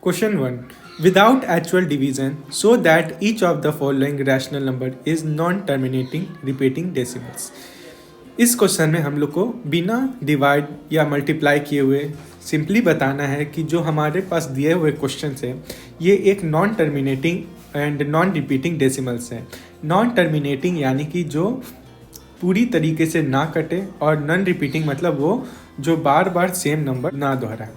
Question 1. Without actual division, so that each of the following rational number is non-terminating repeating decimals. इस question में हम लोग को बिना डिवाइड या मल्टीप्लाई किए हुए सिंपली बताना है कि जो हमारे पास दिए हुए क्वेश्चन है ये एक non terminating and non repeating decimals हैं। नॉन टर्मिनेटिंग यानी कि जो पूरी तरीके से ना कटे, और नॉन रिपीटिंग मतलब वो जो बार बार सेम नंबर ना दोहराए।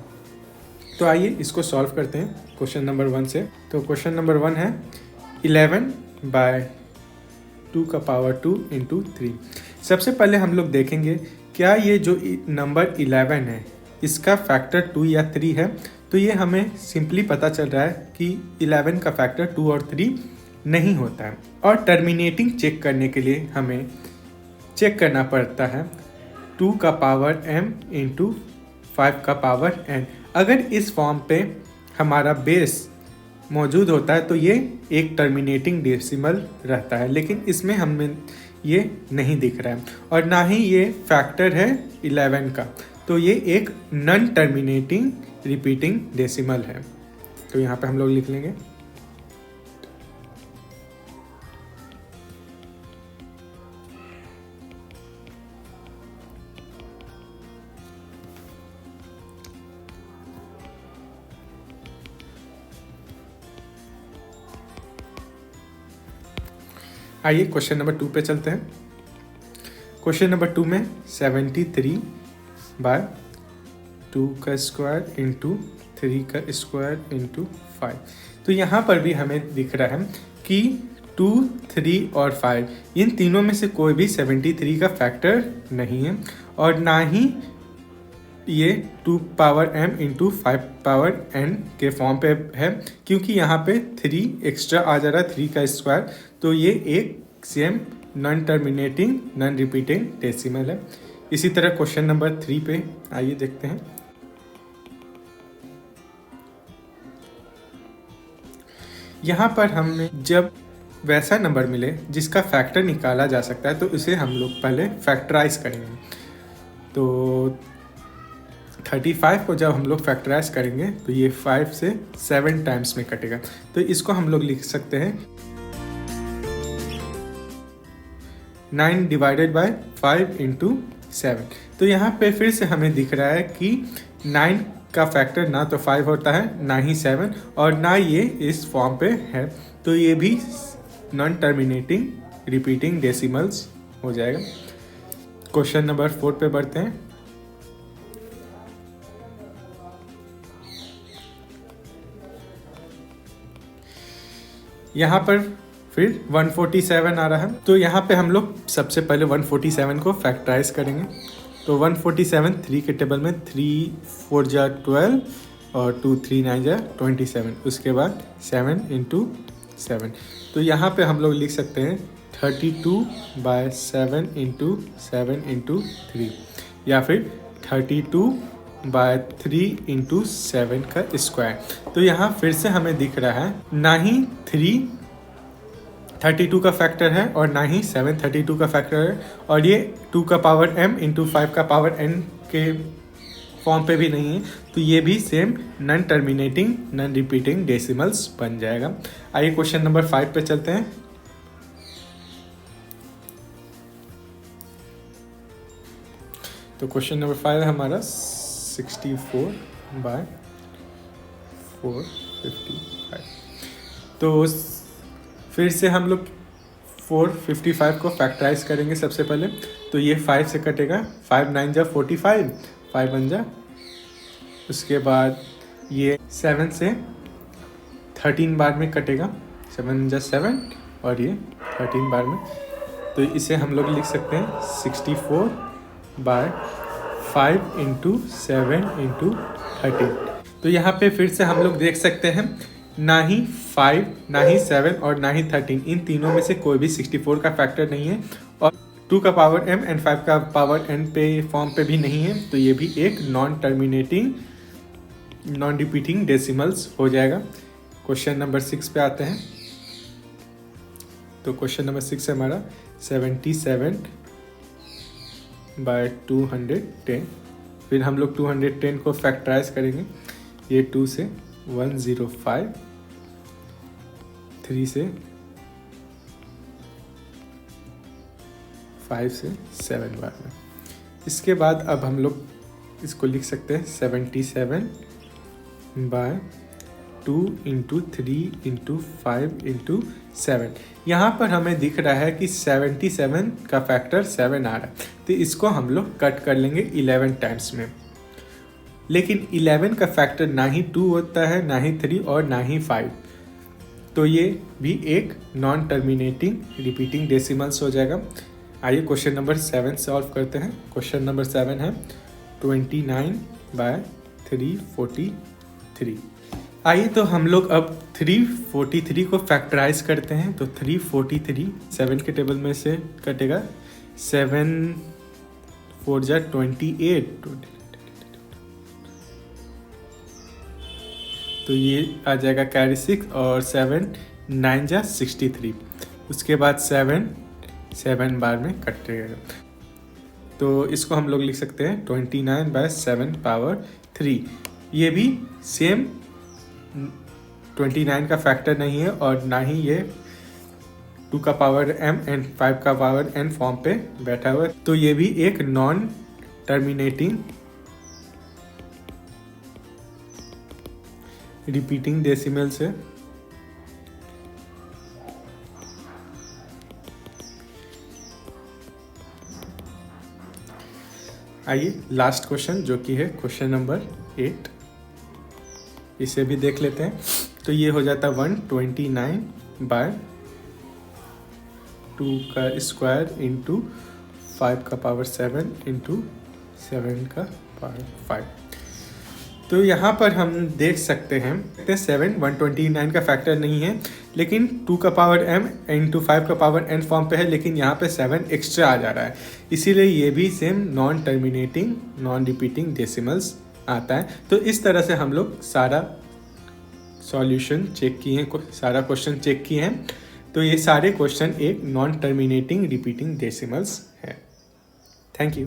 तो आइए इसको सॉल्व करते हैं क्वेश्चन नंबर 1 से। तो क्वेश्चन नंबर 1 है 11/2 इंटू 3। सबसे पहले हम लोग देखेंगे क्या ये जो नंबर 11 है इसका फैक्टर 2 या 3 है। तो ये हमें सिंपली पता चल रहा है कि 11 का फैक्टर 2 और 3 नहीं होता है। और टर्मिनेटिंग चेक करने के लिए हमें चेक करना पड़ता है 2 का पावर m इंटू 5 का पावर n। अगर इस फॉर्म पे हमारा बेस मौजूद होता है तो ये एक टर्मिनेटिंग डेसिमल रहता है, लेकिन इसमें हमें ये नहीं दिख रहा है और ना ही ये फैक्टर है 11 का। तो ये एक नॉन टर्मिनेटिंग रिपीटिंग डेसिमल है। तो यहाँ पे हम लोग लिख लेंगे आइए क्वेश्चन नंबर 2 पे चलते हैं। क्वेश्चन नंबर 2 में 73/2 का स्क्वायर इंटू 3 का स्क्वायर इंटू 5। तो यहाँ पर भी हमें दिख रहा है कि 2, 3 और 5 इन तीनों में से कोई भी 73 का फैक्टर नहीं है, और ना ही ये 2 power m into 5 power n के फॉर्म पे है, क्योंकि यहाँ पे 3 एक्स्ट्रा आ जा रहा है 3 का स्क्वायर। तो ये एक same non terminating non repeating decimal है। इसी तरह क्वेश्चन नंबर 3 पे आइए देखते हैं। यहाँ पर हमें जब वैसा नंबर मिले जिसका फैक्टर निकाला जा सकता है तो उसे हम लोग पहले फैक्टराइज करेंगे। तो 35 को जब हम लोग फैक्टराइज करेंगे तो ये 5 से 7 टाइम्स में कटेगा। तो इसको हम लोग लिख सकते हैं 9/5 इंटू 7। तो यहाँ पे फिर से हमें दिख रहा है कि 9 का फैक्टर ना तो 5 होता है ना ही 7, और ना ये इस फॉर्म पे है। तो ये भी नॉन टर्मिनेटिंग रिपीटिंग डेसिमल्स हो जाएगा। क्वेश्चन नंबर 4 पे बढ़ते हैं। यहाँ पर फिर 147 आ रहा है। तो यहाँ पे हम लोग सबसे पहले 147 को फैक्टराइज करेंगे। तो 147 3 के टेबल में 3 4 जा 12 और 2 3 9 जा 27, उसके बाद 7 इंटू 7। तो यहाँ पे हम लोग लिख सकते हैं 32/7 इंटू 7 इंटू 3, या फिर 32/3 इंटू 7 का स्क्वायर। तो यहाँ फिर से हमें दिख रहा है ना ही 3 32 का फैक्टर है और ना ही 7 32 का फैक्टर है, और ये 2 का पावर m इंटू 5 का पावर n के फॉर्म पे भी नहीं है। तो ये भी same non terminating non repeating decimals बन जाएगा। आइए क्वेश्चन नंबर 5 पे चलते हैं। तो क्वेश्चन नंबर 5 है हमारा 64/455। तो फिर से हम लोग 455 को फैक्टराइज करेंगे सबसे पहले। तो ये 5 से कटेगा, 5 9 जा 45, 5 1 जा, उसके बाद ये 7 से 13 बार में कटेगा, 7 जा 7 और ये 13 बार में। तो इसे हम लोग लिख सकते हैं 64/5 इंटू 7 इंटू 13। तो यहाँ पे फिर से हम लोग देख सकते हैं ना ही 5 ना ही 7 और ना ही 13 इन तीनों में से कोई भी 64 का फैक्टर नहीं है, और 2 का पावर m एंड 5 का पावर n पे फॉर्म पे भी नहीं है। तो ये भी एक non terminating non repeating decimals हो जाएगा। क्वेश्चन नंबर 6 पे आते हैं। तो क्वेश्चन नंबर 6 है हमारा 77/210। फिर हम लोग 210 को फैक्टराइज करेंगे। ये 2 से 105 3 से 5 से 7 बार में। इसके बाद अब हम लोग इसको लिख सकते हैं 77/2 × 3 × 5 × 7। यहाँ पर हमें दिख रहा है कि 77 का फैक्टर 7 आ रहा है, तो इसको हम लोग कट कर लेंगे 11 टाइम्स में। लेकिन 11 का फैक्टर ना ही 2 होता है, ना ही 3 और ना ही 5, तो ये भी एक नॉन टर्मिनेटिंग रिपीटिंग डेसिमल्स हो जाएगा। आइए क्वेश्चन नंबर 7 सॉल्व करते हैं। क्वेश्चन नंबर 7 है 29/343। आइए तो हम लोग अब 343 को फैक्टराइज करते हैं। तो 343 7 के टेबल में से कटेगा, 7 4 जा 28, तो ये आ जाएगा कैरी 6 और 7 9 जा 63। उसके बाद 7 बार में कटेगा, तो इसको हम लोग लिख सकते हैं 29/7⁻3। ये भी सेम 29 का फैक्टर नहीं है और ना ही ये 2 का पावर m एंड 5 का पावर n फॉर्म पे बैठा हुआ है, तो ये भी एक नॉन टर्मिनेटिंग रिपीटिंग डेसिमल्स है। आइए लास्ट क्वेश्चन जो कि है क्वेश्चन नंबर 8, इसे भी देख लेते हैं। तो ये हो जाता 129/2 का स्क्वायर इंटू 5 का पावर 7 इंटू 7 का पावर 5। तो यहाँ पर हम देख सकते हैं 7 129 का फैक्टर नहीं है, लेकिन 2 का पावर m इंटू 5 का पावर n फॉर्म पे है, लेकिन यहाँ पे 7 एक्स्ट्रा आ जा रहा है, इसीलिए ये भी same non terminating non repeating decimals आता है। तो इस तरह से हम लोग सारा सॉल्यूशन चेक किए हैं, सारा क्वेश्चन चेक किए हैं। तो ये सारे क्वेश्चन एक नॉन टर्मिनेटिंग रिपीटिंग डेसिमल्स है। Thank you.